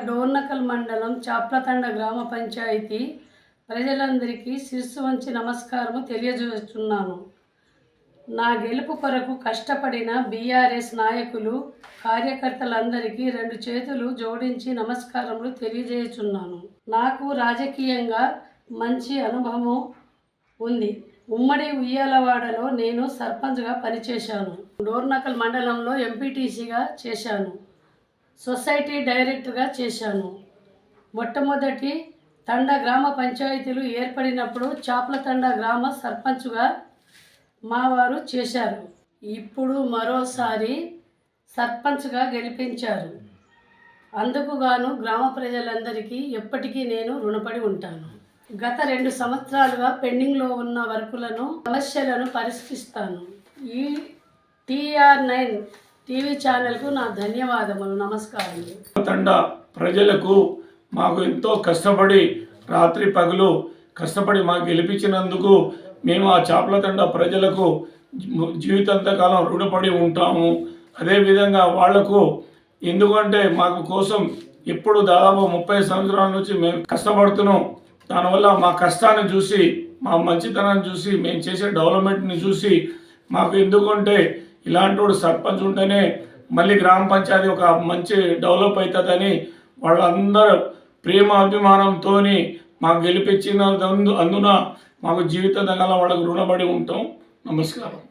డోర్నకల్ మండలం చాప్లతండ గ్రామ పంచాయతీ ప్రజలందరికీ శిరస్సు వంచి నమస్కారము తెలియజేస్తున్నాను. నా గెలుపు కొరకు కష్టపడిన బీఆర్ఎస్ నాయకులు కార్యకర్తలందరికీ రెండు చేతులు జోడించి నమస్కారములు తెలియజేస్తున్నాను. నాకు రాజకీయంగా మంచి అనుభవం ఉంది. ఉమ్మడి ఉయ్యాలవాడలో నేను సర్పంచ్గా పనిచేశాను. డోర్నకల్ మండలంలో ఎంపీటీసీగా చేశాను. సొసైటీ డైరెక్టర్గా చేశాను. మొట్టమొదటి తండ గ్రామ పంచాయతీలు ఏర్పడినప్పుడు చాప్లతండ గ్రామ సర్పంచ్గా మా వారు చేశారు. ఇప్పుడు మరోసారి సర్పంచ్గా గెలిపించారు. అందుకు గాను గ్రామ ప్రజలందరికీ ఎప్పటికీ నేను రుణపడి ఉంటాను. గత 2 సంవత్సరాలుగా పెండింగ్లో ఉన్న వర్కులను సమస్యలను పరిష్కరిస్తాను. ఈ TR9 టీవీ ఛానల్కు నా ధన్యవాదములు. నమస్కారం. తండ ప్రజలకు మాకు ఎంతో కష్టపడి రాత్రి పగలు కష్టపడి మాకు గెలిపించినందుకు మేము ఆ చాప్లతండ ప్రజలకు జీవితాంతకాలం రుణపడి ఉంటాము. అదేవిధంగా వాళ్లకు ఎందుకంటే మాకు కోసం ఎప్పుడు దాదాపు 30 సంవత్సరాల నుంచి మేము కష్టపడుతున్నాం. దానివల్ల మా కష్టాన్ని చూసి మా మంచితనాన్ని చూసి మేము చేసే డెవలప్మెంట్ని చూసి మాకు ఎందుకంటే ఇలాంటి వాడు సర్పంచ్ ఉంటేనే మళ్ళీ గ్రామ పంచాయతీ ఒక మంచి డెవలప్ అవుతుందని వాళ్ళందరూ ప్రేమ అభిమానంతో మాకు గెలిపించిన అందున మాకు జీవితం దగ్గర వాళ్ళకు రుణపడి ఉంటాం. నమస్కారం.